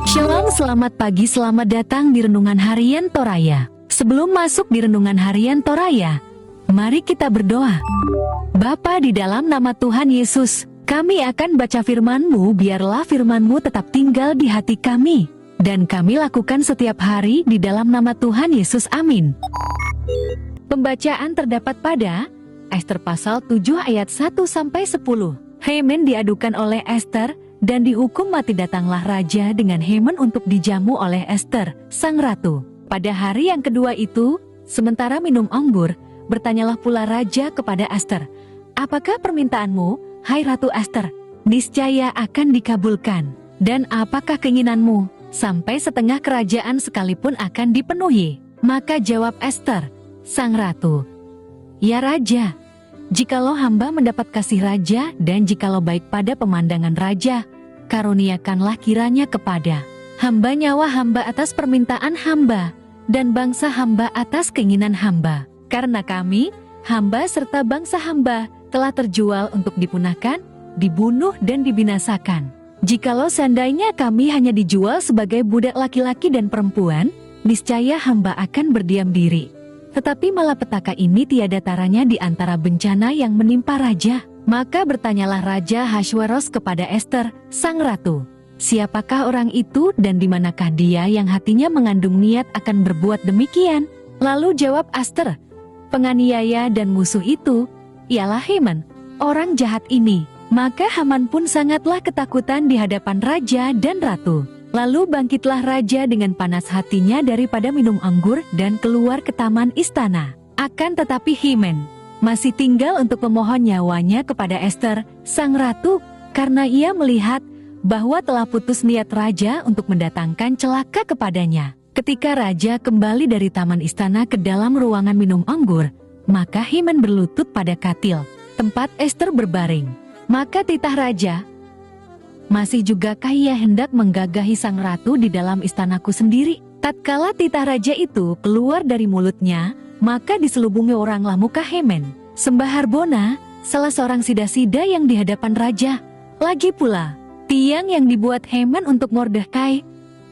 Shalom, selamat pagi, selamat datang di Renungan Harian Toraya. Sebelum masuk di Renungan Harian Toraya, mari kita berdoa. Bapa di dalam nama Tuhan Yesus, kami akan baca firman-Mu, biarlah firman-Mu tetap tinggal di hati kami, dan kami lakukan setiap hari di dalam nama Tuhan Yesus, amin. Pembacaan terdapat pada Ester pasal 7 ayat 1-10. Haman diadukan oleh Ester, dan dihukum mati. Datanglah raja dengan Haman untuk dijamu oleh Ester, sang ratu. Pada hari yang kedua itu, sementara minum anggur, bertanyalah pula raja kepada Ester, "Apakah permintaanmu, hai Ratu Ester? Niscaya akan dikabulkan. Dan apakah keinginanmu? Sampai setengah kerajaan sekalipun akan dipenuhi." Maka jawab Ester, sang ratu, "Ya raja, jikalau hamba mendapat kasih raja, dan jikalau baik pada pemandangan raja, karuniakanlah kiranya kepada hamba nyawa hamba atas permintaan hamba, dan bangsa hamba atas keinginan hamba. Karena kami, hamba serta bangsa hamba, telah terjual untuk dipunahkan, dibunuh dan dibinasakan. Jikalau seandainya kami hanya dijual sebagai budak laki-laki dan perempuan, niscaya hamba akan berdiam diri. Tetapi malapetaka ini tiada taranya di antara bencana yang menimpa raja." Maka bertanyalah Raja Ahasweros kepada Ester, sang ratu, "Siapakah orang itu dan di manakah dia yang hatinya mengandung niat akan berbuat demikian?" Lalu jawab Ester, "Penganiaya dan musuh itu ialah Haman, orang jahat ini." Maka Haman pun sangatlah ketakutan di hadapan raja dan ratu. Lalu bangkitlah raja dengan panas hatinya daripada minum anggur dan keluar ke taman istana. Akan tetapi Haman masih tinggal untuk memohon nyawanya kepada Ester, sang ratu, karena ia melihat bahwa telah putus niat raja untuk mendatangkan celaka kepadanya. Ketika raja kembali dari taman istana ke dalam ruangan minum anggur, maka Haman berlutut pada katil, tempat Ester berbaring. Maka titah raja, "Masih jugakah ia hendak menggagahi sang ratu di dalam istanaku sendiri?" Tatkala titah raja itu keluar dari mulutnya, maka diselubungi oranglah muka Haman, sembah Harbona, salah seorang sida-sida yang di hadapan raja. Lagi pula, tiang yang dibuat Haman untuk Mordekai,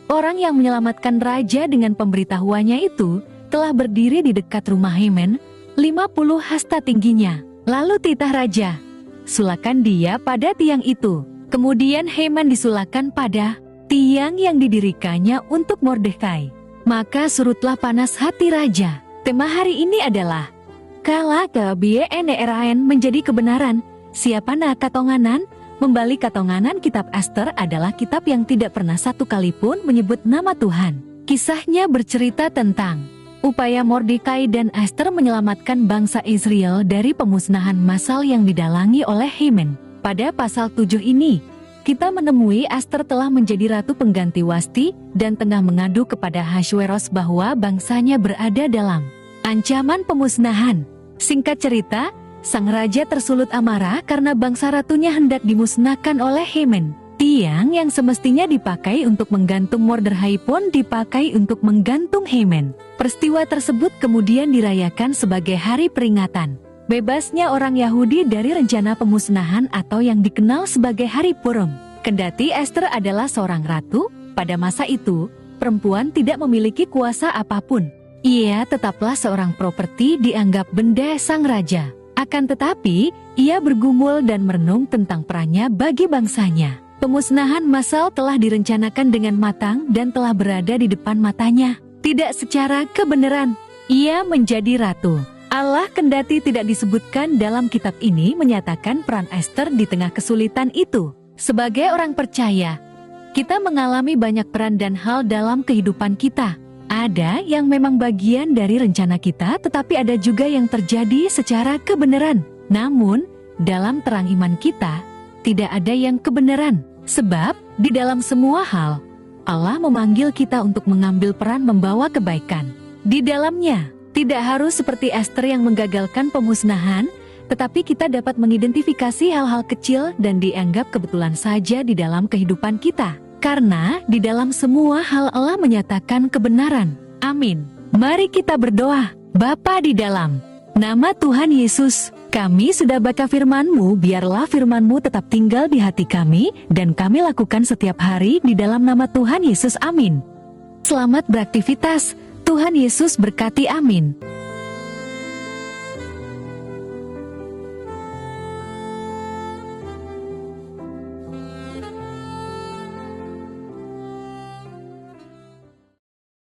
orang yang menyelamatkan raja dengan pemberitahuannya itu, telah berdiri di dekat rumah Haman, 50 hasta tingginya. Lalu titah raja, "Sulakan dia pada tiang itu." Kemudian Haman disulakan pada tiang yang didirikannya untuk Mordekai. Maka surutlah panas hati raja. Tema hari ini adalah Kala KBNERAN menjadi kebenaran. Siapa nak katonganan? Membalik katonganan. Kitab Ester adalah kitab yang tidak pernah satu kali pun menyebut nama Tuhan. Kisahnya bercerita tentang upaya Mordekai dan Ester menyelamatkan bangsa Israel dari pemusnahan massal yang didalangi oleh Haman. Pada pasal 7 ini, kita menemui Ester telah menjadi ratu pengganti Wasti dan tengah mengadu kepada Ahasweros bahwa bangsanya berada dalam ancaman pemusnahan. Singkat cerita, sang raja tersulut amarah karena bangsa ratunya hendak dimusnahkan oleh Haman. Tiang yang semestinya dipakai untuk menggantung Mordekai pun dipakai untuk menggantung Haman. Peristiwa tersebut kemudian dirayakan sebagai hari peringatan bebasnya orang Yahudi dari rencana pemusnahan atau yang dikenal sebagai Hari Purim. Kendati Ester adalah seorang ratu, pada masa itu, perempuan tidak memiliki kuasa apapun. Ia tetaplah seorang properti dianggap benda sang raja. Akan tetapi, ia bergumul dan merenung tentang perannya bagi bangsanya. Pemusnahan massal telah direncanakan dengan matang dan telah berada di depan matanya. Tidak secara kebenaran, ia menjadi ratu. Allah kendati tidak disebutkan dalam kitab ini menyatakan peran Ester di tengah kesulitan itu. Sebagai orang percaya, kita mengalami banyak peran dan hal dalam kehidupan kita. Ada yang memang bagian dari rencana kita, tetapi ada juga yang terjadi secara kebenaran. Namun, dalam terang iman kita, tidak ada yang kebenaran. Sebab, di dalam semua hal, Allah memanggil kita untuk mengambil peran membawa kebaikan. Di dalamnya, tidak harus seperti Ester yang menggagalkan pemusnahan, tetapi kita dapat mengidentifikasi hal-hal kecil dan dianggap kebetulan saja di dalam kehidupan kita. Karena di dalam semua hal Allah menyatakan kebenaran. Amin. Mari kita berdoa. Bapa di dalam nama Tuhan Yesus, Kami sudah baca firman-Mu, biarlah firman-Mu tetap tinggal di hati kami, dan kami lakukan setiap hari di dalam nama Tuhan Yesus. Amin. Selamat beraktivitas. Tuhan Yesus berkati. Amin.